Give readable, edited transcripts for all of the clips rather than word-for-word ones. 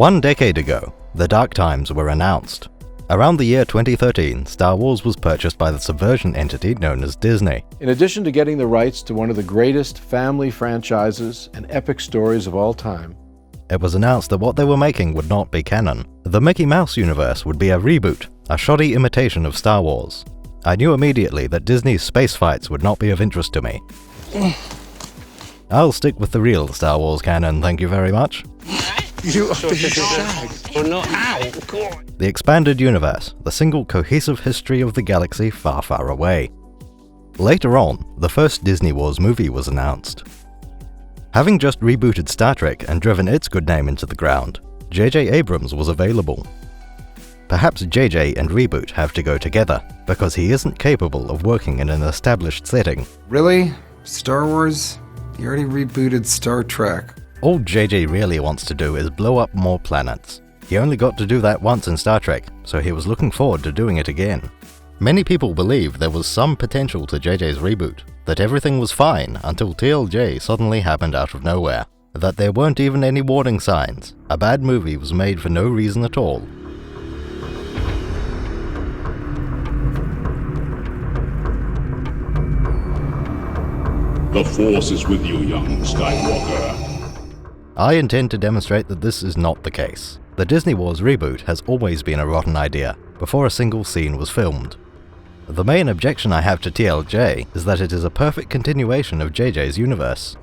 1 decade ago, the Dark Times were announced. Around the year 2013, Star Wars was purchased by the subversion entity known as Disney. In addition to getting the rights to one of the greatest family franchises and epic stories of all time, it was announced that what they were making would not be canon. The Mickey Mouse universe would be a reboot, a shoddy imitation of Star Wars. I knew immediately that Disney's space fights would not be of interest to me. I'll stick with the real Star Wars canon, thank you very much. You shag. Or not. Ow, God. The expanded universe, the single cohesive history of the galaxy far, far away. Later on, the first Disney Wars movie was announced. Having just rebooted Star Trek and driven its good name into the ground, J.J. Abrams was available. Perhaps J.J. and reboot have to go together, because he isn't capable of working in an established setting. Really? Star Wars? You already rebooted Star Trek. All J.J. really wants to do is blow up more planets. He only got to do that once in Star Trek, so he was looking forward to doing it again. Many people believe there was some potential to J.J.'s reboot, that everything was fine until TLJ suddenly happened out of nowhere, that there weren't even any warning signs, a bad movie was made for no reason at all. The Force is with you, young Skywalker. I intend to demonstrate that this is not the case. The Disney Wars reboot has always been a rotten idea, before a single scene was filmed. The main objection I have to TLJ is that it is a perfect continuation of JJ's universe.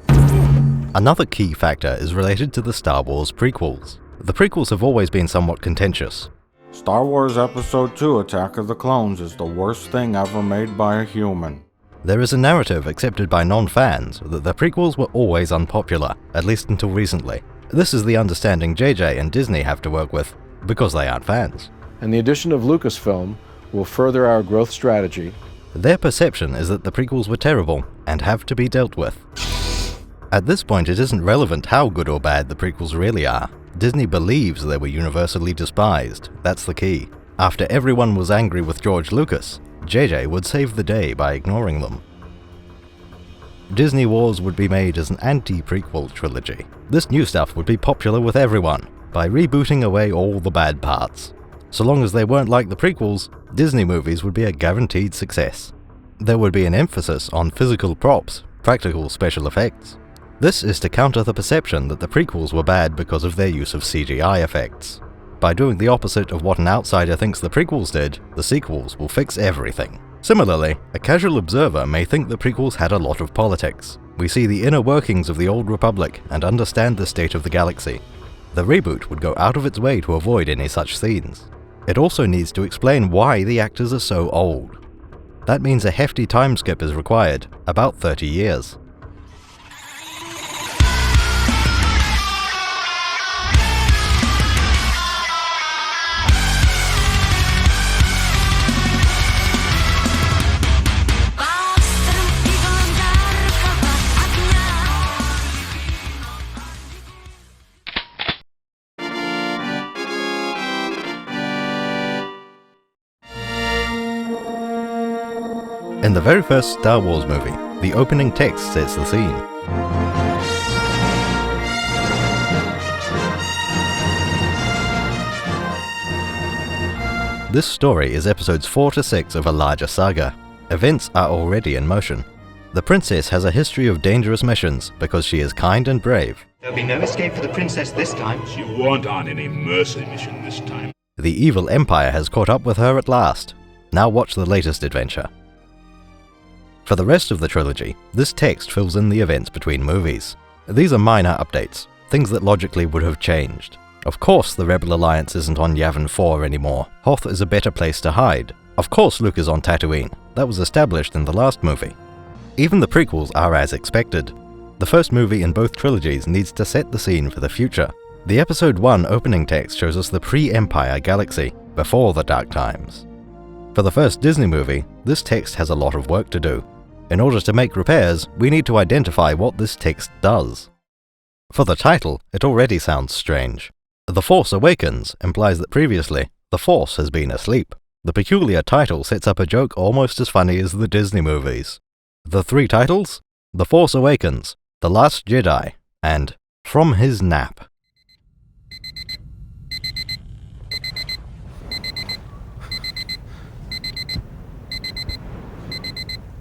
Another key factor is related to the Star Wars prequels. The prequels have always been somewhat contentious. Star Wars Episode II Attack of the Clones is the worst thing ever made by a human. There is a narrative accepted by non-fans that the prequels were always unpopular, at least until recently. This is the understanding JJ and Disney have to work with, because they aren't fans. and the addition of Lucasfilm will further our growth strategy. Their perception is that the prequels were terrible, and have to be dealt with. At this point it isn't relevant how good or bad the prequels really are. Disney believes they were universally despised, that's the key. After everyone was angry with George Lucas, JJ would save the day by ignoring them. Disney Wars would be made as an anti-prequel trilogy. This new stuff would be popular with everyone, by rebooting away all the bad parts. So long as they weren't like the prequels, Disney movies would be a guaranteed success. There would be an emphasis on physical props, practical special effects. This is to counter the perception that the prequels were bad because of their use of CGI effects. By doing the opposite of what an outsider thinks the prequels did, the sequels will fix everything. Similarly, a casual observer may think the prequels had a lot of politics. We see the inner workings of the Old Republic and understand the state of the galaxy. The reboot would go out of its way to avoid any such scenes. It also needs to explain why the actors are so old. That means a hefty time skip is required, about 30 years. In the very first Star Wars movie, the opening text sets the scene. This story is episodes 4 to 6 of a larger saga. Events are already in motion. The princess has a history of dangerous missions because she is kind and brave. There'll be no escape for the princess this time. She weren't on any mercy mission this time. The evil Empire has caught up with her at last. Now watch the latest adventure. For the rest of the trilogy, this text fills in the events between movies. These are minor updates, things that logically would have changed. Of course the Rebel Alliance isn't on Yavin 4 anymore. Hoth is a better place to hide. Of course Luke is on Tatooine. That was established in the last movie. Even the prequels are as expected. The first movie in both trilogies needs to set the scene for the future. The Episode 1 opening text shows us the pre-Empire galaxy, before the Dark Times. For the first Disney movie, this text has a lot of work to do. In order to make repairs, we need to identify what this text does. For the title, it already sounds strange. The Force Awakens implies that previously, the Force has been asleep. The peculiar title sets up a joke almost as funny as the Disney movies. The three titles? The Force Awakens, The Last Jedi, and From His Nap.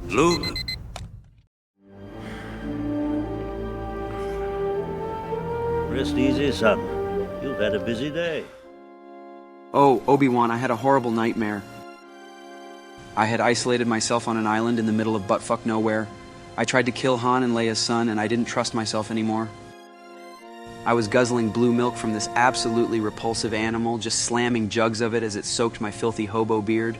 Luke? Rest easy, son. You've had a busy day. Oh, Obi-Wan, I had a horrible nightmare. I had isolated myself on an island in the middle of buttfuck nowhere. I tried to kill Han and Leia's son, and I didn't trust myself anymore. I was guzzling blue milk from this absolutely repulsive animal, just slamming jugs of it as it soaked my filthy hobo beard.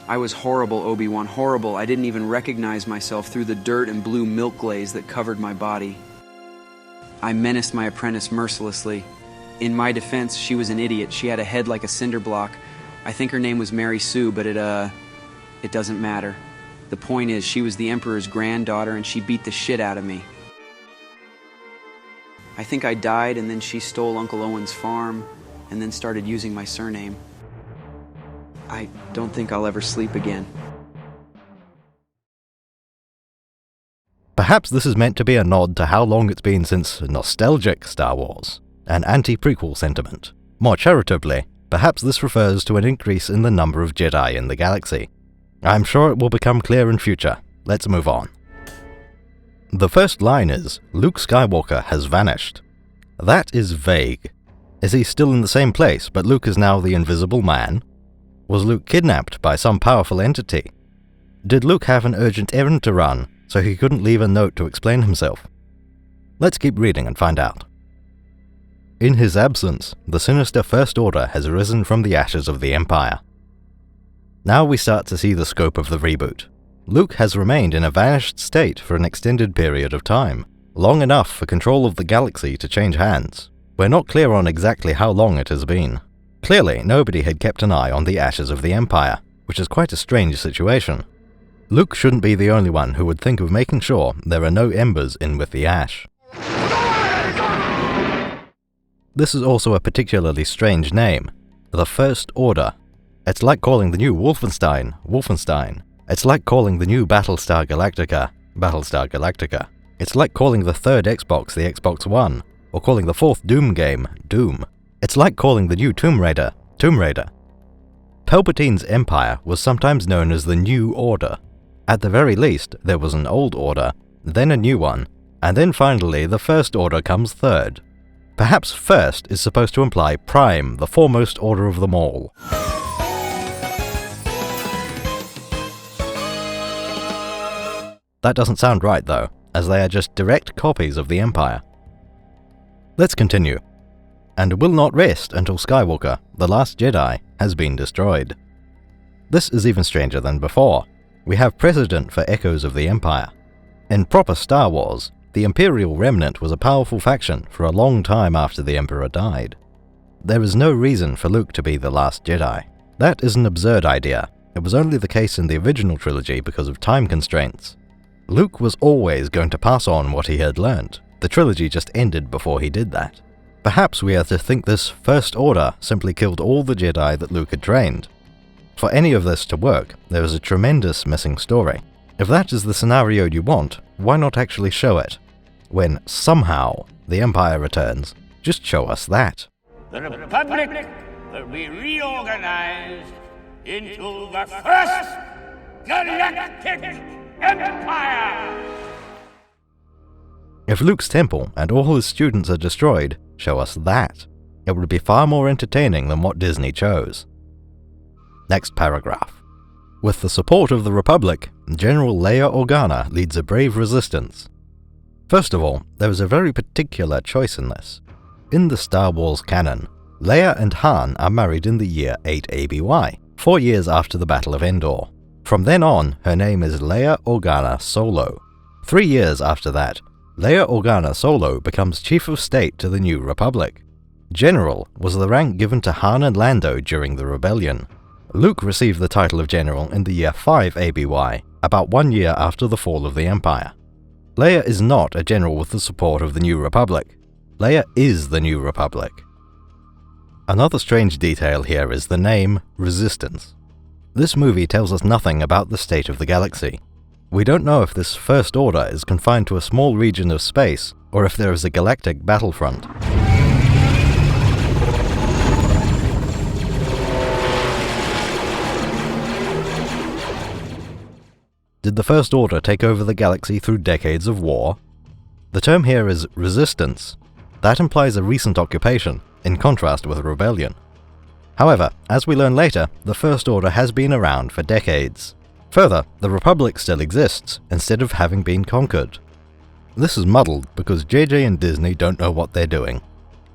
I was horrible, Obi-Wan, horrible. I didn't even recognize myself through the dirt and blue milk glaze that covered my body. I menaced my apprentice mercilessly. In my defense, she was an idiot. She had a head like a cinder block. I think her name was Mary Sue, but it doesn't matter. The point is, she was the Emperor's granddaughter, and she beat the shit out of me. I think I died, and then she stole Uncle Owen's farm, and then started using my surname. I don't think I'll ever sleep again. Perhaps this is meant to be a nod to how long it's been since nostalgic Star Wars, an anti-prequel sentiment. More charitably, perhaps this refers to an increase in the number of Jedi in the galaxy. I'm sure it will become clear in future. Let's move on. The first line is, Luke Skywalker has vanished. That is vague. Is he still in the same place, but Luke is now the Invisible Man? Was Luke kidnapped by some powerful entity? Did Luke have an urgent errand to run, so he couldn't leave a note to explain himself? Let's keep reading and find out. In his absence, the sinister First Order has risen from the ashes of the Empire. Now we start to see the scope of the reboot. Luke has remained in a vanished state for an extended period of time, long enough for control of the galaxy to change hands. We're not clear on exactly how long it has been. Clearly, nobody had kept an eye on the ashes of the Empire, which is quite a strange situation. Luke shouldn't be the only one who would think of making sure there are no embers in with the ash. This is also a particularly strange name, the First Order. It's like calling the new Wolfenstein, Wolfenstein. It's like calling the new Battlestar Galactica, Battlestar Galactica. It's like calling the third Xbox the Xbox One, or calling the fourth Doom game, Doom. It's like calling the new Tomb Raider, Tomb Raider. Palpatine's empire was sometimes known as the New Order. At the very least, there was an old order, then a new one, and then finally the First Order comes third. Perhaps first is supposed to imply Prime, the foremost order of them all. That doesn't sound right though, as they are just direct copies of the Empire. Let's continue. And will not rest until Skywalker, the last Jedi, has been destroyed. This is even stranger than before. We have precedent for echoes of the Empire. In proper Star Wars, the Imperial Remnant was a powerful faction for a long time after the Emperor died. There is no reason for Luke to be the last Jedi. That is an absurd idea. It was only the case in the original trilogy because of time constraints. Luke was always going to pass on what he had learnt. The trilogy just ended before he did that. Perhaps we are to think this First Order simply killed all the Jedi that Luke had trained. For any of this to work, there is a tremendous missing story. If that is the scenario you want, why not actually show it? When, somehow, the Empire returns, just show us that. The Republic will be reorganized into the First Galactic Empire! If Luke's temple and all his students are destroyed, show us that. It would be far more entertaining than what Disney chose. Next paragraph. With the support of the Republic, General Leia Organa leads a brave resistance. First of all, there is a very particular choice in this. In the Star Wars canon, Leia and Han are married in the year 8 ABY, 4 years after the Battle of Endor. From then on, her name is Leia Organa Solo. 3 years after that, Leia Organa Solo becomes Chief of State to the New Republic. General was the rank given to Han and Lando during the rebellion. Luke received the title of General in the year 5 ABY, about 1 year after the fall of the Empire. Leia is not a general with the support of the New Republic. Leia is the New Republic. Another strange detail here is the name Resistance. This movie tells us nothing about the state of the galaxy. We don't know if this First Order is confined to a small region of space, or if there is a galactic battlefront. Did the First Order take over the galaxy through decades of war? The term here is resistance. That implies a recent occupation, in contrast with rebellion. However, as we learn later, the First Order has been around for decades. Further, the Republic still exists, instead of having been conquered. This is muddled because JJ and Disney don't know what they're doing.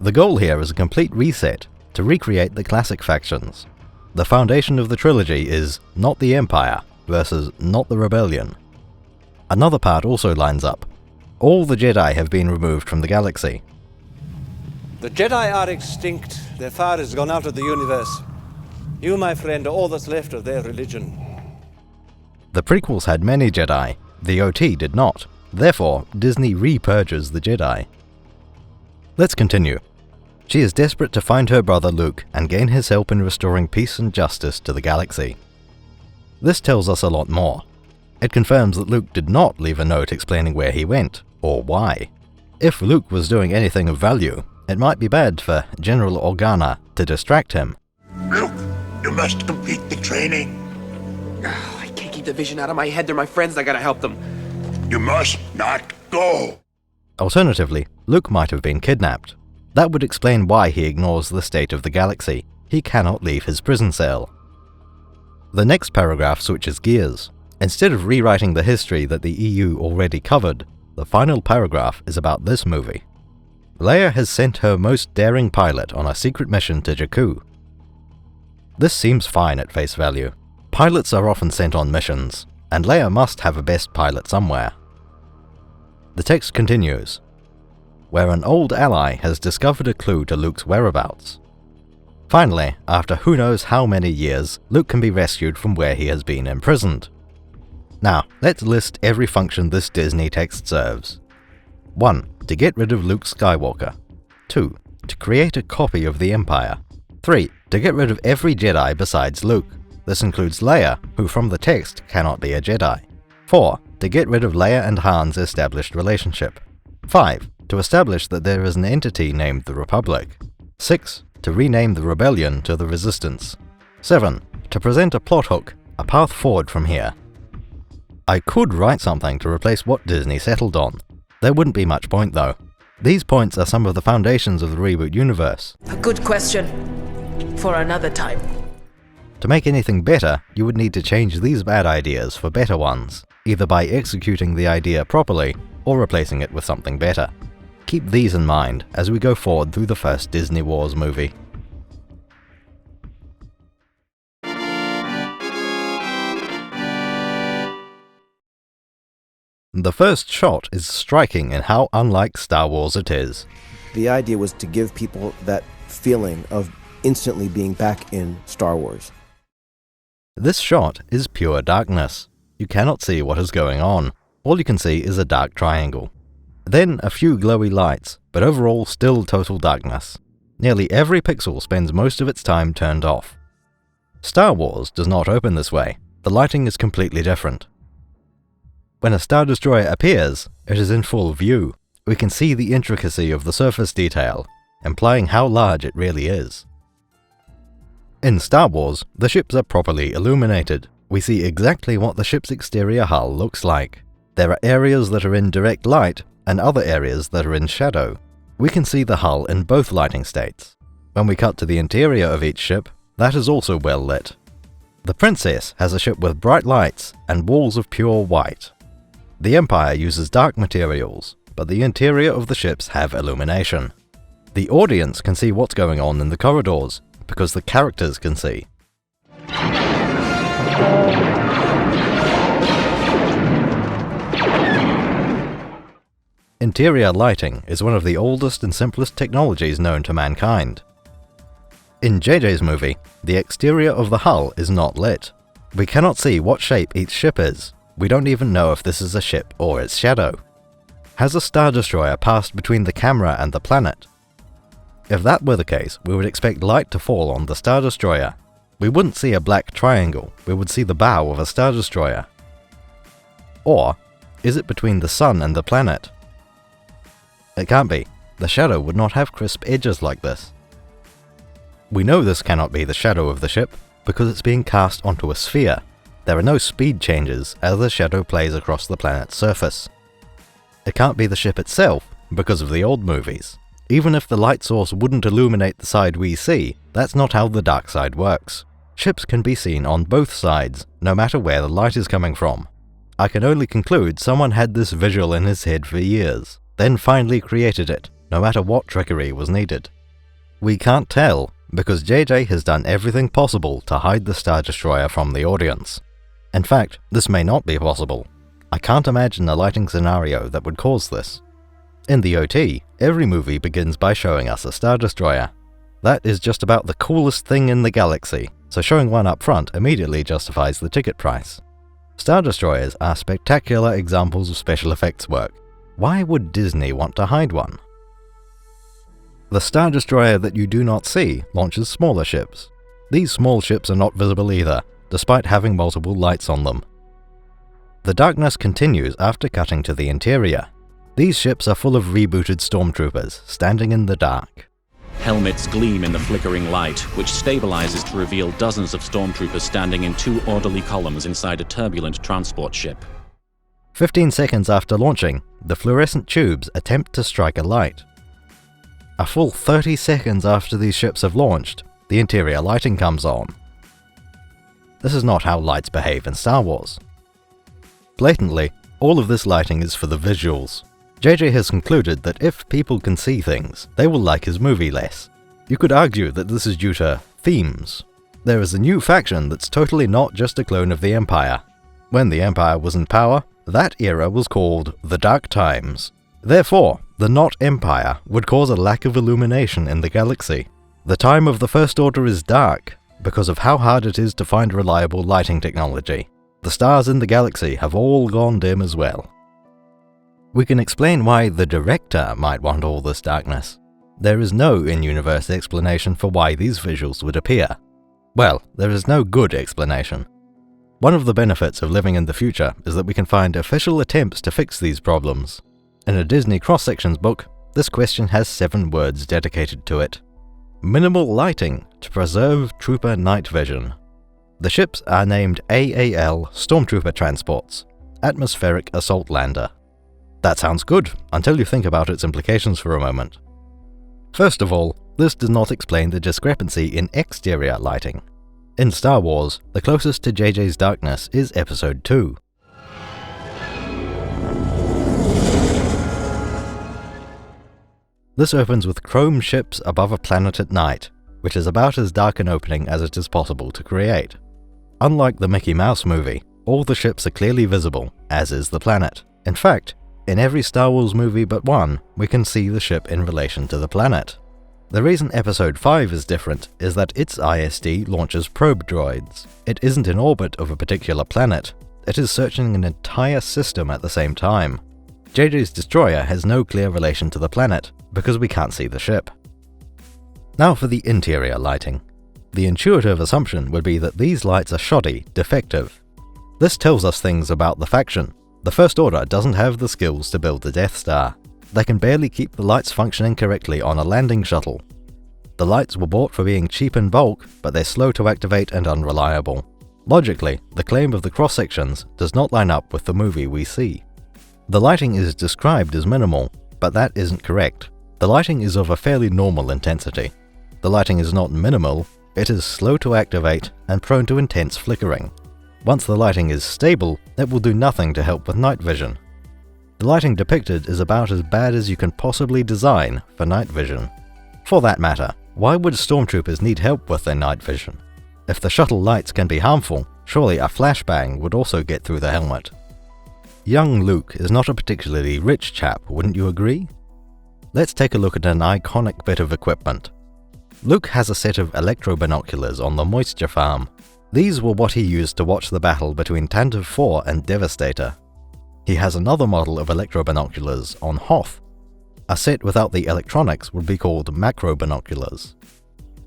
The goal here is a complete reset, to recreate the classic factions. The foundation of the trilogy is not the Empire versus not the Rebellion. Another part also lines up. All the Jedi have been removed from the galaxy. The Jedi are extinct. Their fire has gone out of the universe. You, my friend, are all that's left of their religion. The prequels had many Jedi, the OT did not. Therefore, Disney repurges the Jedi. Let's continue. She is desperate to find her brother Luke and gain his help in restoring peace and justice to the galaxy. This tells us a lot more. It confirms that Luke did not leave a note explaining where he went, or why. If Luke was doing anything of value, it might be bad for General Organa to distract him. Luke, you must complete the training. I can't keep the vision out of my head. They're my friends. I gotta help them. You must not go. Alternatively, Luke might have been kidnapped. That would explain why he ignores the state of the galaxy. He cannot leave his prison cell. The next paragraph switches gears. Instead of rewriting the history that the EU already covered, the final paragraph is about this movie. Leia has sent her most daring pilot on a secret mission to Jakku. This seems fine at face value. Pilots are often sent on missions, and Leia must have a best pilot somewhere. The text continues, where an old ally has discovered a clue to Luke's whereabouts. Finally, after who knows how many years, Luke can be rescued from where he has been imprisoned. Now, let's list every function this Disney text serves. 1. To get rid of Luke Skywalker. 2. To create a copy of the Empire. 3. To get rid of every Jedi besides Luke. This includes Leia, who from the text cannot be a Jedi. 4. To get rid of Leia and Han's established relationship. 5. To establish that there is an entity named the Republic. 6. To rename the Rebellion to the Resistance. 7. To present a plot hook, a path forward from here. I could write something to replace what Disney settled on. There wouldn't be much point though. These points are some of the foundations of the reboot universe. A good question. For another time. To make anything better, you would need to change these bad ideas for better ones, either by executing the idea properly or replacing it with something better. Keep these in mind as we go forward through the first Disney Wars movie. The first shot is striking in how unlike Star Wars it is. The idea was to give people that feeling of instantly being back in Star Wars. This shot is pure darkness. You cannot see what is going on. All you can see is a dark triangle. Then a few glowy lights, but overall still total darkness. Nearly every pixel spends most of its time turned off. Star Wars does not open this way. The lighting is completely different. When a Star Destroyer appears, it is in full view. We can see the intricacy of the surface detail, implying how large it really is. In Star Wars, the ships are properly illuminated. We see exactly what the ship's exterior hull looks like. There are areas that are in direct light, and other areas that are in shadow. We can see the hull in both lighting states. When we cut to the interior of each ship, that is also well lit. The Princess has a ship with bright lights and walls of pure white. The Empire uses dark materials, but the interior of the ships have illumination. The audience can see what's going on in the corridors, because the characters can see. Interior lighting is one of the oldest and simplest technologies known to mankind. In JJ's movie, the exterior of the hull is not lit. We cannot see what shape each ship is. We don't even know if this is a ship or its shadow. Has a Star Destroyer passed between the camera and the planet? If that were the case, we would expect light to fall on the Star Destroyer. We wouldn't see a black triangle, we would see the bow of a Star Destroyer. Or, is it between the sun and the planet? It can't be. The shadow would not have crisp edges like this. We know this cannot be the shadow of the ship, because it's being cast onto a sphere. there are no speed changes as the shadow plays across the planet's surface. It can't be the ship itself because of the old movies. Even if the light source wouldn't illuminate the side we see, that's not how the dark side works. Ships can be seen on both sides, no matter where the light is coming from. I can only conclude someone had this visual in his head for years, then finally created it, no matter what trickery was needed. We can't tell, because JJ has done everything possible to hide the Star Destroyer from the audience. In fact, this may not be possible. I can't imagine a lighting scenario that would cause this. In the OT, every movie begins by showing us a Star Destroyer. That is just about the coolest thing in the galaxy, so showing one up front immediately justifies the ticket price. Star Destroyers are spectacular examples of special effects work. Why would Disney want to hide one? The Star Destroyer that you do not see launches smaller ships. These small ships are not visible either, despite having multiple lights on them. The darkness continues after cutting to the interior. These ships are full of rebooted stormtroopers, standing in the dark. Helmets gleam in the flickering light, which stabilizes to reveal dozens of stormtroopers standing in 2 orderly columns inside a turbulent transport ship. 15 seconds after launching, the fluorescent tubes attempt to strike a light. A full 30 seconds after these ships have launched, the interior lighting comes on. This is not how lights behave in Star Wars. Blatantly, all of this lighting is for the visuals. JJ has concluded that if people can see things, they will like his movie less. You could argue that this is due to themes. There is a new faction that's totally not just a clone of the Empire. When the Empire was in power, that era was called the Dark Times. Therefore, the not Empire would cause a lack of illumination in the galaxy. The time of the First Order is dark because of how hard it is to find reliable lighting technology. The stars in the galaxy have all gone dim as well. We can explain why the director might want all this darkness. There is no in-universe explanation for why these visuals would appear. Well, there is no good explanation. One of the benefits of living in the future is that we can find official attempts to fix these problems. In a Disney cross-sections book, this question has 7 words dedicated to it. Minimal lighting to preserve trooper night vision. The ships are named AAL Stormtrooper Transports, Atmospheric Assault Lander. That sounds good, until you think about its implications for a moment. First of all, this does not explain the discrepancy in exterior lighting. In Star Wars, the closest to JJ's darkness is Episode 2. This opens with chrome ships above a planet at night, which is about as dark an opening as it is possible to create. Unlike the Mickey Mouse movie, all the ships are clearly visible, as is the planet. In fact, in every Star Wars movie but one, we can see the ship in relation to the planet. The reason Episode 5 is different is that its ISD launches probe droids. It isn't in orbit of a particular planet, it is searching an entire system at the same time. JJ's destroyer has no clear relation to the planet, because we can't see the ship. Now for the interior lighting. The intuitive assumption would be that these lights are shoddy, defective. This tells us things about the faction. The First Order doesn't have the skills to build the Death Star. They can barely keep the lights functioning correctly on a landing shuttle. The lights were bought for being cheap in bulk, but they're slow to activate and unreliable. Logically, the claim of the cross-sections does not line up with the movie we see. The lighting is described as minimal, but that isn't correct. The lighting is of a fairly normal intensity. The lighting is not minimal, it is slow to activate and prone to intense flickering. Once the lighting is stable, it will do nothing to help with night vision. The lighting depicted is about as bad as you can possibly design for night vision. For that matter, why would stormtroopers need help with their night vision? If the shuttle lights can be harmful, surely a flashbang would also get through the helmet. Young Luke is not a particularly rich chap, wouldn't you agree? Let's take a look at an iconic bit of equipment. Luke has a set of electro-binoculars on the Moisture Farm. These were what he used to watch the battle between Tantive 4 and Devastator. He has another model of electro-binoculars on Hoth. A set without the electronics would be called macro-binoculars.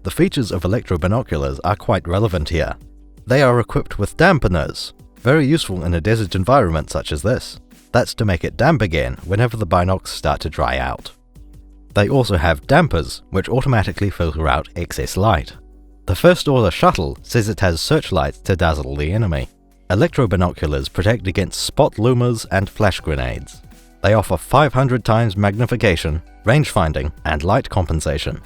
The features of electro-binoculars are quite relevant here. They are equipped with dampeners, very useful in a desert environment such as this. That's to make it damp again whenever the binocs start to dry out. They also have dampers, which automatically filter out excess light. The First Order shuttle says it has searchlights to dazzle the enemy. Electrobinoculars protect against spot lumers and flash grenades. They offer 500 times magnification, range finding, and light compensation.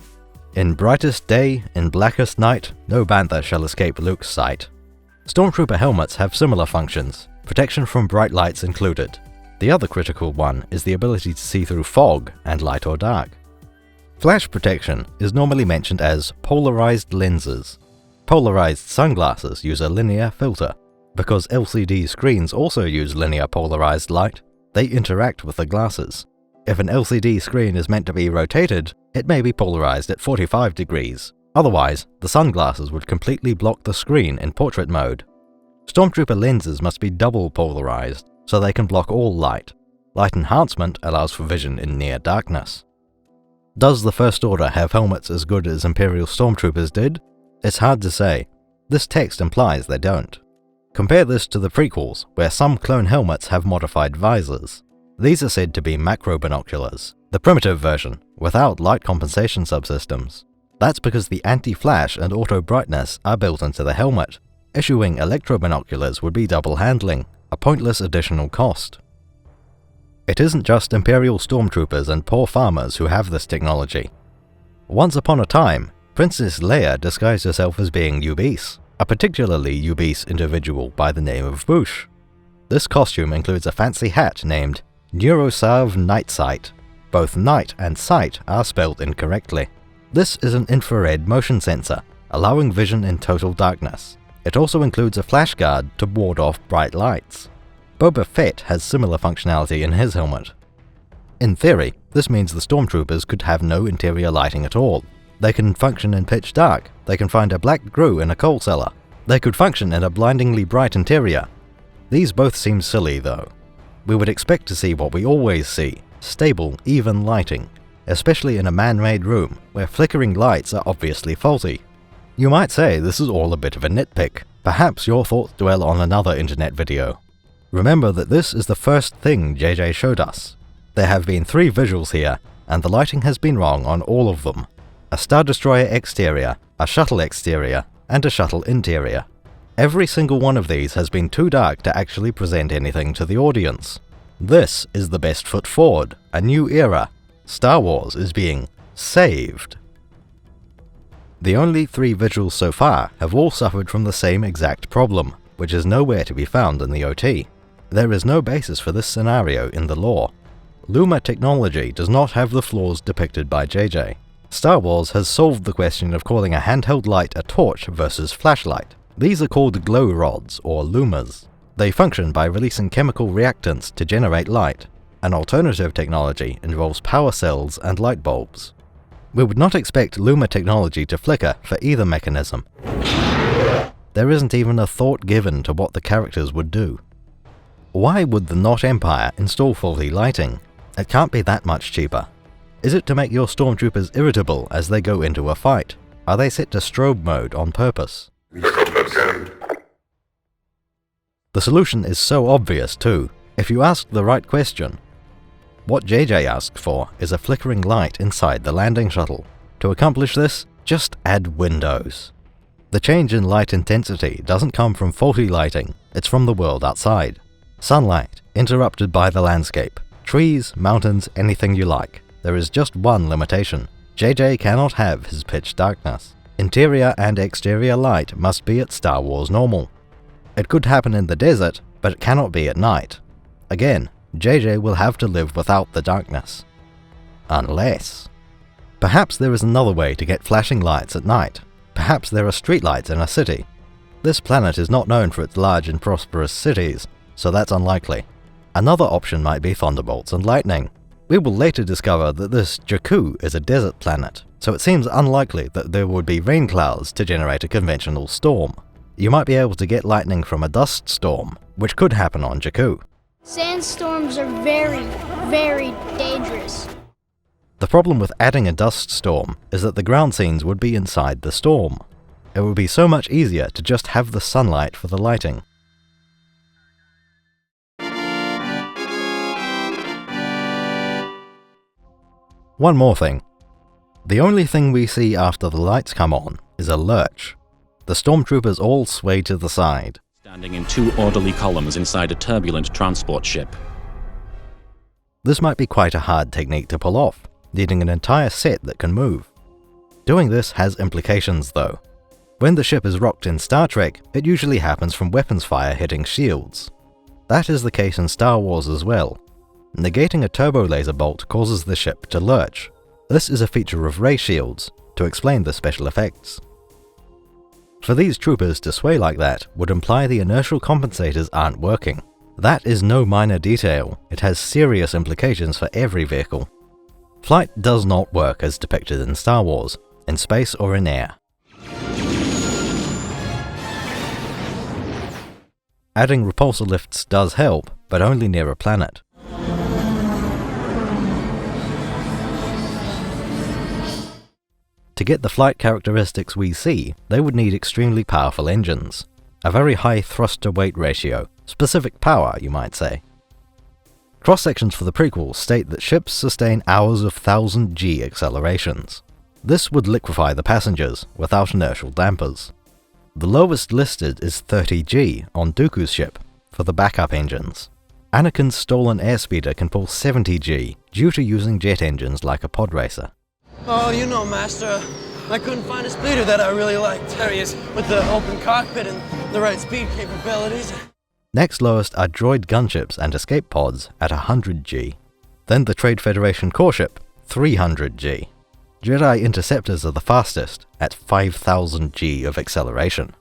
In brightest day, in blackest night, no bantha shall escape Luke's sight. Stormtrooper helmets have similar functions, protection from bright lights included. The other critical one is the ability to see through fog and light or dark. Flash protection is normally mentioned as polarized lenses. Polarized sunglasses use a linear filter. Because LCD screens also use linear polarized light, they interact with the glasses. If an LCD screen is meant to be rotated, it may be polarized at 45 degrees. Otherwise, the sunglasses would completely block the screen in portrait mode. Stormtrooper lenses must be double polarized, so they can block all light. Light enhancement allows for vision in near darkness. Does the First Order have helmets as good as Imperial Stormtroopers did? It's hard to say. This text implies they don't. Compare this to the prequels, where some clone helmets have modified visors. These are said to be macro binoculars, the primitive version, without light compensation subsystems. That's because the anti-flash and auto-brightness are built into the helmet. Issuing electro-binoculars would be double handling, a pointless additional cost. It isn't just Imperial Stormtroopers and poor farmers who have this technology. Once upon a time, Princess Leia disguised herself as being Ubis, a particularly Ubis individual by the name of Boushh. This costume includes a fancy hat named Neurosav Nightsight. Both night and sight are spelled incorrectly. This is an infrared motion sensor, allowing vision in total darkness. It also includes a flash guard to ward off bright lights. Boba Fett has similar functionality in his helmet. In theory, this means the Stormtroopers could have no interior lighting at all. They can function in pitch dark, they can find a black grue in a coal cellar, they could function in a blindingly bright interior. These both seem silly though. We would expect to see what we always see, stable, even lighting, especially in a man-made room where flickering lights are obviously faulty. You might say this is all a bit of a nitpick. Perhaps your thoughts dwell on another internet video. Remember that this is the first thing JJ showed us. There have been 3 visuals here, and the lighting has been wrong on all of them. A Star Destroyer exterior, a shuttle exterior, and a shuttle interior. Every single one of these has been too dark to actually present anything to the audience. This is the best foot forward, a new era. Star Wars is being saved. The only 3 visuals so far have all suffered from the same exact problem, which is nowhere to be found in the OT. There is no basis for this scenario in the lore. Luma technology does not have the flaws depicted by JJ. Star Wars has solved the question of calling a handheld light a torch versus flashlight. These are called glow rods, or lumas. They function by releasing chemical reactants to generate light. An alternative technology involves power cells and light bulbs. We would not expect Luma technology to flicker for either mechanism. There isn't even a thought given to what the characters would do. Why would the Not Empire install faulty lighting? It can't be that much cheaper. Is it to make your stormtroopers irritable as they go into a fight? Are they set to strobe mode on purpose? The solution is so obvious too, if you ask the right question. What JJ asked for is a flickering light inside the landing shuttle. To accomplish this, just add windows. The change in light intensity doesn't come from faulty lighting, it's from the world outside. Sunlight, interrupted by the landscape. Trees, mountains, anything you like. There is just one limitation. JJ cannot have his pitch darkness. Interior and exterior light must be at Star Wars normal. It could happen in the desert, but it cannot be at night. Again, JJ will have to live without the darkness. Unless... Perhaps there is another way to get flashing lights at night. Perhaps there are streetlights in a city. This planet is not known for its large and prosperous cities, so that's unlikely. Another option might be thunderbolts and lightning. We will later discover that this Jakku is a desert planet, so it seems unlikely that there would be rain clouds to generate a conventional storm. You might be able to get lightning from a dust storm, which could happen on Jakku. Sandstorms are very, very dangerous. The problem with adding a dust storm is that the ground scenes would be inside the storm. It would be so much easier to just have the sunlight for the lighting. One more thing. The only thing we see after the lights come on is a lurch. The stormtroopers all sway to the side. standing in two orderly columns inside a turbulent transport ship. This might be quite a hard technique to pull off, needing an entire set that can move. Doing this has implications though. When the ship is rocked in Star Trek, it usually happens from weapons fire hitting shields. That is the case in Star Wars as well. Negating a turbo laser bolt causes the ship to lurch. This is a feature of ray shields, to explain the special effects. For these troopers to sway like that would imply the inertial compensators aren't working. That is no minor detail, it has serious implications for every vehicle. Flight does not work as depicted in Star Wars, in space or in air. Adding repulsor lifts does help, but only near a planet. To get the flight characteristics we see, they would need extremely powerful engines. A very high thrust-to-weight ratio, specific power you might say. Cross-sections for the prequel state that ships sustain hours of 1000 G accelerations. This would liquefy the passengers without inertial dampers. The lowest listed is 30 G on Dooku's ship, for the backup engines. Anakin's stolen airspeeder can pull 70 G due to using jet engines like a pod racer. Oh, you know, Master, I couldn't find a speeder that I really liked. There he is, with the open cockpit and the right speed capabilities. Next lowest are droid gunships and escape pods at 100 G. Then the Trade Federation core ship, 300 G. Jedi interceptors are the fastest, at 5000 G of acceleration.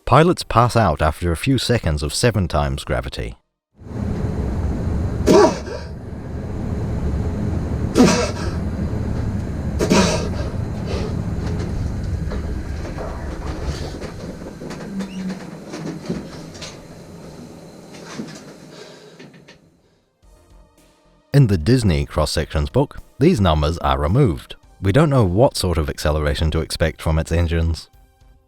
Pilots pass out after a few seconds of 7 times gravity. In the Disney cross-sections book, these numbers are removed. We don't know what sort of acceleration to expect from its engines.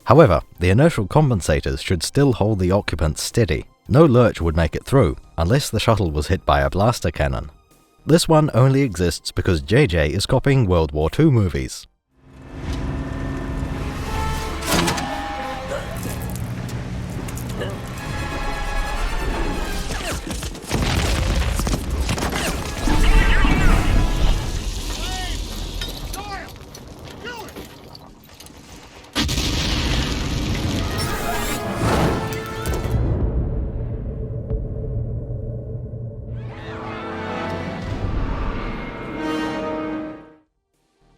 However, the inertial compensators should still hold the occupants steady. No lurch would make it through, unless the shuttle was hit by a blaster cannon. This one only exists because JJ is copying World War II movies.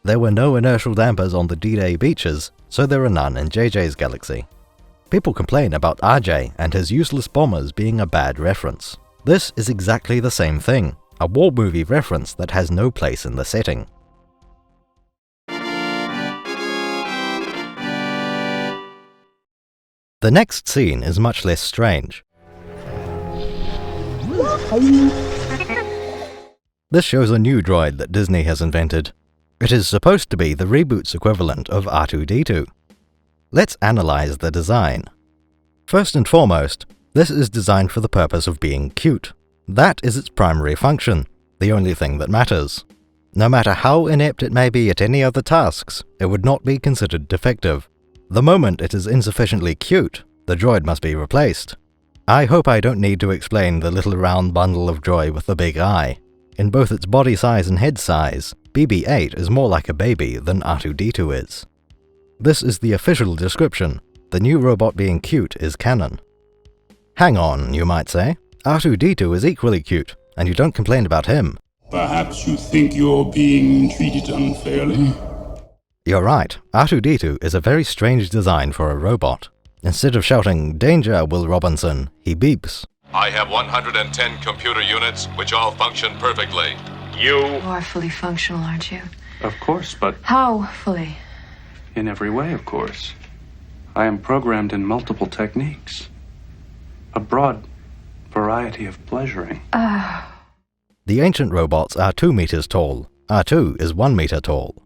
There were no inertial dampers on the D-Day beaches, so there are none in JJ's galaxy. People complain about RJ and his useless bombers being a bad reference. This is exactly the same thing, a war movie reference that has no place in the setting. The next scene is much less strange. This shows a new droid that Disney has invented. It is supposed to be the reboot's equivalent of R2-D2. Let's analyze the design. First and foremost, this is designed for the purpose of being cute. That is its primary function, the only thing that matters. No matter how inept it may be at any other tasks, it would not be considered defective. The moment it is insufficiently cute, the droid must be replaced. I hope I don't need to explain the little round bundle of joy with the big eye. In both its body size and head size, BB-8 is more like a baby than R2-D2 is. This is the official description. The new robot being cute is canon. Hang on, you might say. R2-D2 is equally cute, and you don't complain about him. Perhaps you think you're being treated unfairly? You're right, R2-D2 is a very strange design for a robot. Instead of shouting, "Danger, Will Robinson," he beeps. I have 110 computer units, which all function perfectly. You are fully functional, aren't you? Of course, but... How fully? In every way, of course. I am programmed in multiple techniques. A broad variety of pleasuring. The ancient robots are 2 meters tall. R2 is 1 meter tall.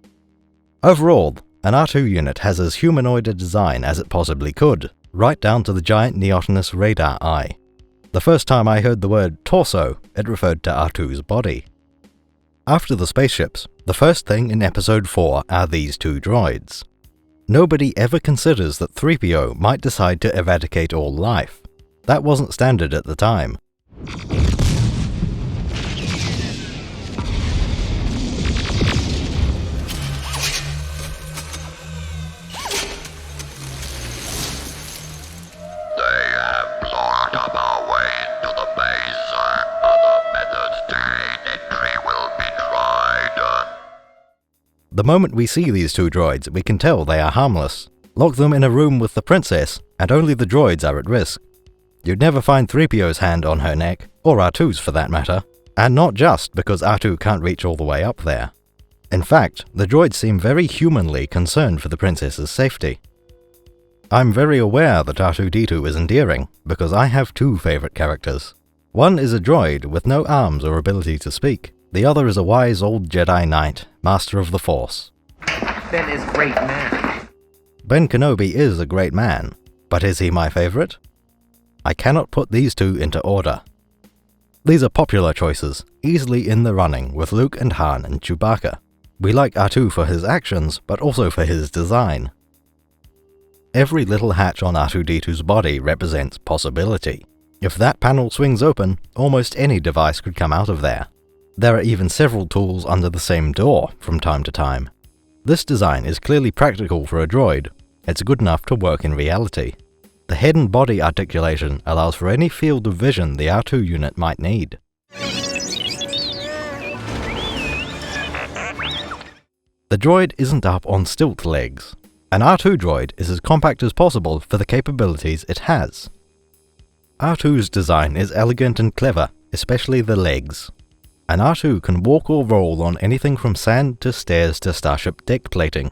Overall, an R2 unit has as humanoid a design as it possibly could, right down to the giant neotenous radar eye. The first time I heard the word torso, it referred to R2's body. After the spaceships, the first thing in Episode 4 are these 2 droids. Nobody ever considers that 3PO might decide to eradicate all life. That wasn't standard at the time. The moment we see these two droids, we can tell they are harmless. Lock them in a room with the princess, and only the droids are at risk. You'd never find 3PO's hand on her neck, or R2's for that matter, and not just because R2 can't reach all the way up there. In fact, the droids seem very humanly concerned for the princess's safety. I'm very aware that R2-D2 is endearing, because I have two favourite characters. One is a droid with no arms or ability to speak. The other is a wise old Jedi Knight, master of the Force. Ben is great man. Ben Kenobi is a great man, but is he my favourite? I cannot put these two into order. These are popular choices, easily in the running with Luke and Han and Chewbacca. We like R2 for his actions, but also for his design. Every little hatch on R2-D2's body represents possibility. If that panel swings open, almost any device could come out of there. There are even several tools under the same door from time to time. This design is clearly practical for a droid. It's good enough to work in reality. The head and body articulation allows for any field of vision the R2 unit might need. The droid isn't up on stilt legs. An R2 droid is as compact as possible for the capabilities it has. R2's design is elegant and clever, especially the legs. An R2 can walk or roll on anything from sand to stairs to starship deck plating.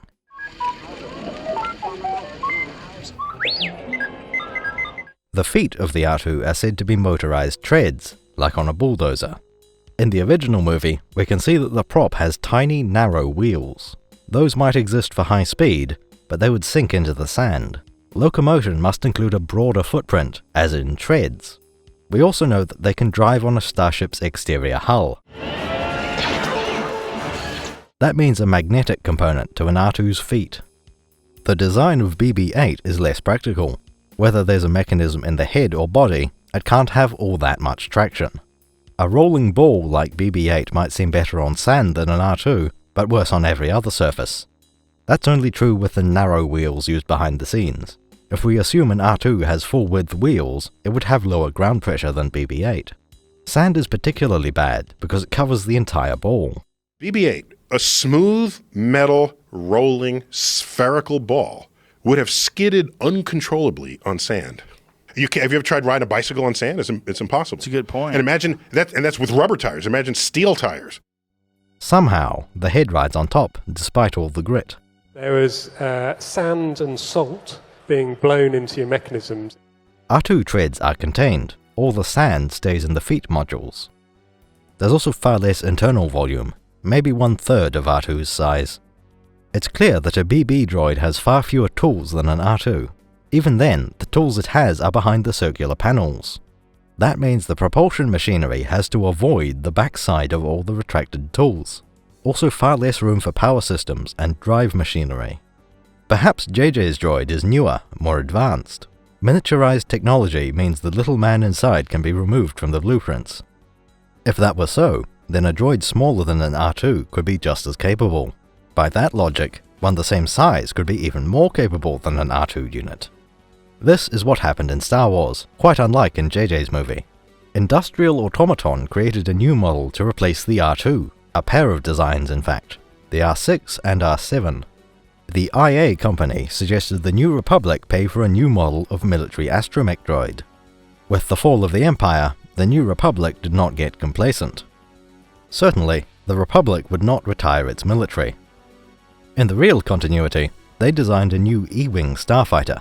The feet of the R2 are said to be motorized treads, like on a bulldozer. In the original movie, we can see that the prop has tiny, narrow wheels. Those might exist for high speed, but they would sink into the sand. Locomotion must include a broader footprint, as in treads. We also know that they can drive on a starship's exterior hull. That means a magnetic component to an R2's feet. The design of BB-8 is less practical. Whether there's a mechanism in the head or body, it can't have all that much traction. A rolling ball like BB-8 might seem better on sand than an R2, but worse on every other surface. That's only true with the narrow wheels used behind the scenes. If we assume an R2 has full-width wheels, it would have lower ground pressure than BB-8. Sand is particularly bad because it covers the entire ball. BB-8, a smooth, metal, rolling, spherical ball, would have skidded uncontrollably on sand. Have you ever tried riding a bicycle on sand? It's impossible. That's a good point. And imagine that, and that's with rubber tires. Imagine steel tires. Somehow, the head rides on top, despite all the grit. There was sand and salt being blown into your mechanisms. R2 treads are contained. All the sand stays in the feet modules. There's also far less internal volume, maybe 1/3 of R2's size. It's clear that a BB droid has far fewer tools than an R2. Even then, the tools it has are behind the circular panels. That means the propulsion machinery has to avoid the backside of all the retracted tools. Also far less room for power systems and drive machinery. Perhaps JJ's droid is newer, more advanced. Miniaturized technology means the little man inside can be removed from the blueprints. If that were so, then a droid smaller than an R2 could be just as capable. By that logic, one the same size could be even more capable than an R2 unit. This is what happened in Star Wars, quite unlike in JJ's movie. Industrial Automaton created a new model to replace the R2, a pair of designs in fact, the R6 and R7. The IA company suggested the New Republic pay for a new model of military astromech droid. With the fall of the Empire, the New Republic did not get complacent. Certainly, the Republic would not retire its military. In the real continuity, they designed a new E-Wing starfighter.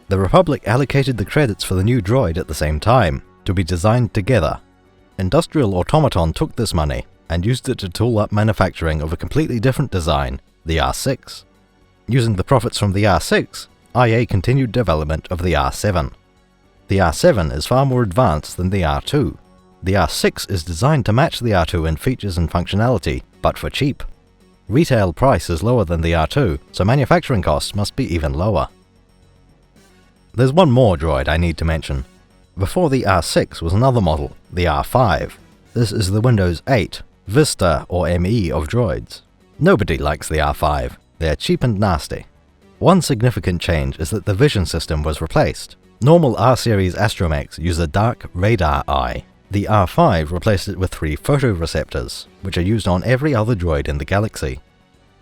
The Republic allocated the credits for the new droid at the same time, to be designed together. Industrial Automaton took this money and used it to tool up manufacturing of a completely different design, the R6. Using the profits from the R6, IA continued development of the R7. The R7 is far more advanced than the R2. The R6 is designed to match the R2 in features and functionality, but for cheap. Retail price is lower than the R2, so manufacturing costs must be even lower. There's one more droid I need to mention. Before the R6 was another model, the R5. This is the Windows 8, Vista or ME of droids. Nobody likes the R5, they're cheap and nasty. One significant change is that the vision system was replaced. Normal R-series astromechs use a dark radar eye. The R5 replaced it with 3 photoreceptors, which are used on every other droid in the galaxy.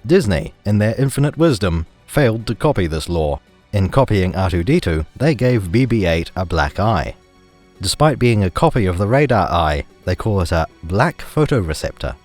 Disney, in their infinite wisdom, failed to copy this law. In copying R2-D2, they gave BB-8 a black eye. Despite being a copy of the radar eye, they call it a black photoreceptor.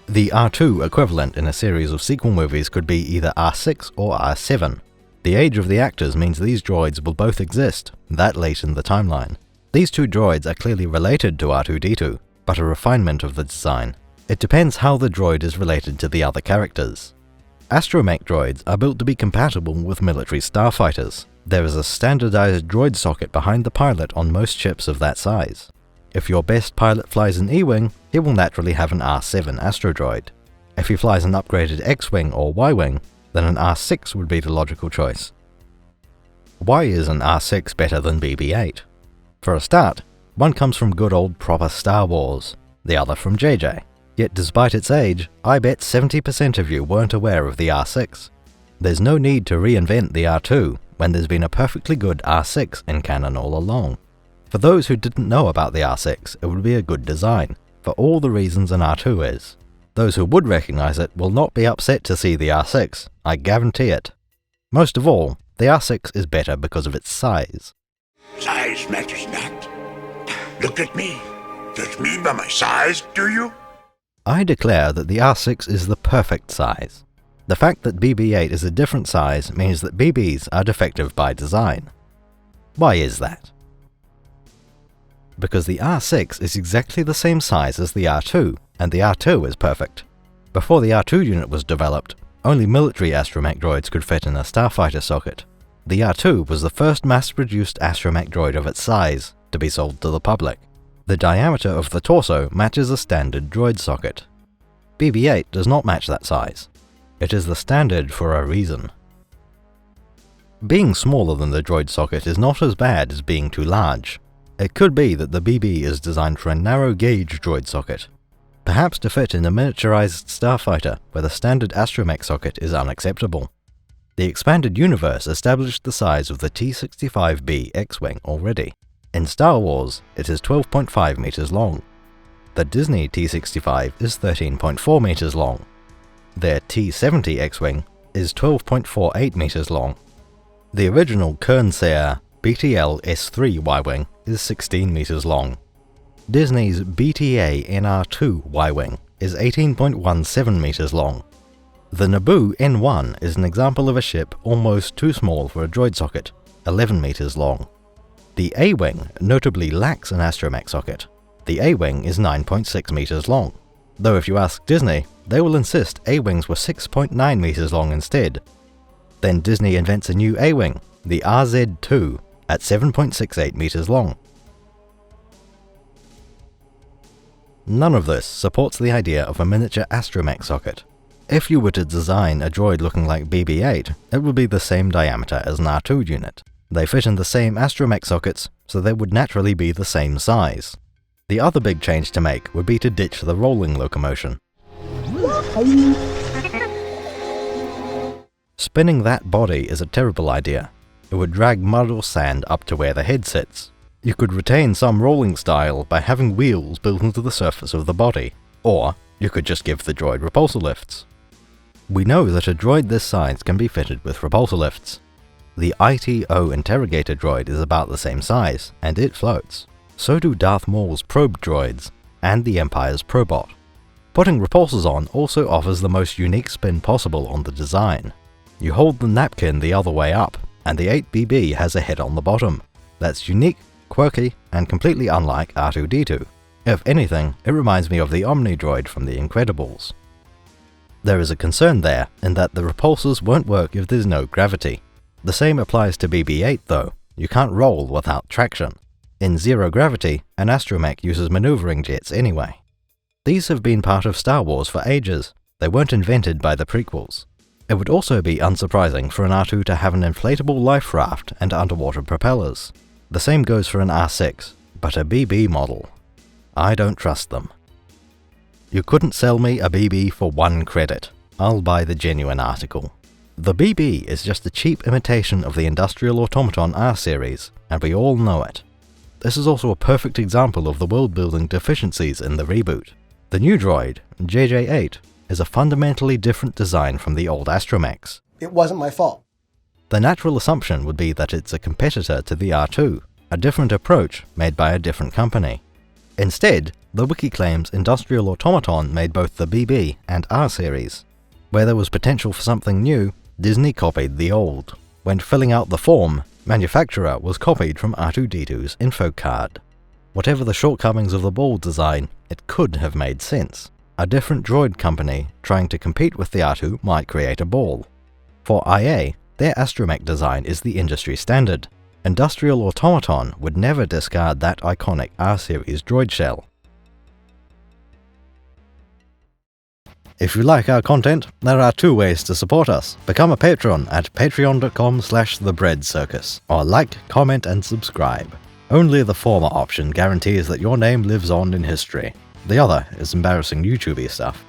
The R2 equivalent in a series of sequel movies could be either R6 or R7. The age of the actors means these droids will both exist, that late in the timeline. These two droids are clearly related to R2-D2, but a refinement of the design. It depends how the droid is related to the other characters. Astromech droids are built to be compatible with military starfighters. There is a standardized droid socket behind the pilot on most ships of that size. If your best pilot flies an E-Wing, he will naturally have an R7 astrodroid. If he flies an upgraded X-Wing or Y-Wing, then an R6 would be the logical choice. Why is an R6 better than BB-8? For a start, one comes from good old proper Star Wars, the other from JJ. Yet despite its age, I bet 70% of you weren't aware of the R6. There's no need to reinvent the R2 when there's been a perfectly good R6 in canon all along. For those who didn't know about the R6, it would be a good design, for all the reasons an R2 is. Those who would recognize it will not be upset to see the R6, I guarantee it. Most of all, the R6 is better because of its size. Size matters not. Look at me. Judge me by my size, do you? I declare that the R6 is the perfect size. The fact that BB-8 is a different size means that BBs are defective by design. Why is that? Because the R6 is exactly the same size as the R2, and the R2 is perfect. Before the R2 unit was developed, only military astromech droids could fit in a starfighter socket. The R2 was the first mass-produced astromech droid of its size to be sold to the public. The diameter of the torso matches a standard droid socket. BB-8 does not match that size. It is the standard for a reason. Being smaller than the droid socket is not as bad as being too large. It could be that the BB is designed for a narrow-gauge droid socket, perhaps to fit in a miniaturized starfighter where the standard astromech socket is unacceptable. The expanded universe established the size of the T-65B X-Wing already. In Star Wars, it is 12.5 meters long. The Disney T-65 is 13.4 meters long. Their T-70 X-Wing is 12.48 meters long. The original Kernsair BTL S3 Y-Wing is 16 meters long. Disney's BTA NR2 Y-Wing is 18.17 meters long. The Naboo N1 is an example of a ship almost too small for a droid socket, 11 meters long. The A-Wing notably lacks an astromech socket. The A-Wing is 9.6 meters long, though if you ask Disney, they will insist A-Wings were 6.9 meters long instead. Then Disney invents a new A-Wing, the RZ-2, at 7.68 meters long. None of this supports the idea of a miniature astromech socket. If you were to design a droid looking like BB-8, it would be the same diameter as an R2 unit. They fit in the same astromech sockets, so they would naturally be the same size. The other big change to make would be to ditch the rolling locomotion. Spinning that body is a terrible idea. It would drag mud or sand up to where the head sits. You could retain some rolling style by having wheels built into the surface of the body, or you could just give the droid repulsor lifts. We know that a droid this size can be fitted with repulsor lifts. The ITO Interrogator droid is about the same size, and it floats. So do Darth Maul's probe droids, and the Empire's Probot. Putting repulsors on also offers the most unique spin possible on the design. You hold the napkin the other way up, and the 8BB has a head on the bottom. That's unique, quirky, and completely unlike R2-D2. If anything, it reminds me of the Omni droid from The Incredibles. There is a concern there in that the repulsors won't work if there's no gravity. The same applies to BB-8 though. You can't roll without traction. In zero gravity, an astromech uses maneuvering jets anyway. These have been part of Star Wars for ages. They weren't invented by the prequels. It would also be unsurprising for an R2 to have an inflatable life raft and underwater propellers. The same goes for an R6, but a BB model. I don't trust them. You couldn't sell me a BB for 1 credit. I'll buy the genuine article. The BB is just a cheap imitation of the Industrial Automaton R series, and we all know it. This is also a perfect example of the world-building deficiencies in the reboot. The new droid, JJ-8, is a fundamentally different design from the old Astromechs. It wasn't my fault. The natural assumption would be that it's a competitor to the R2, a different approach made by a different company. Instead, the wiki claims Industrial Automaton made both the BB and R series. Where there was potential for something new, Disney copied the old. When filling out the form, manufacturer was copied from R2-D2's info card. Whatever the shortcomings of the ball design, it could have made sense. A different droid company trying to compete with the R2 might create a ball. For IA, their astromech design is the industry standard. Industrial Automaton would never discard that iconic R-series droid shell. If you like our content, there are 2 ways to support us. Become a patron at patreon.com/thebreadcircus, or like, comment and subscribe. Only the former option guarantees that your name lives on in history. The other is embarrassing YouTubey stuff.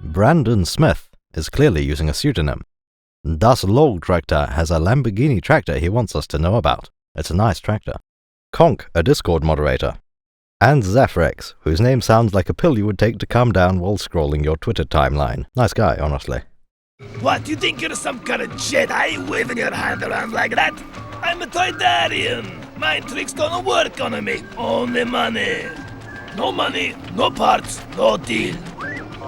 Brandon Smith is clearly using a pseudonym. Das Log Tractor has a Lamborghini tractor he wants us to know about. It's a nice tractor. Conk, a Discord moderator. And Zafrex, whose name sounds like a pill you would take to calm down while scrolling your Twitter timeline. Nice guy, honestly. What, you think you're some kind of Jedi waving your hand around like that? I'm a Toydarian. My tricks don't work on me. Only money. No money, no parts, no deal.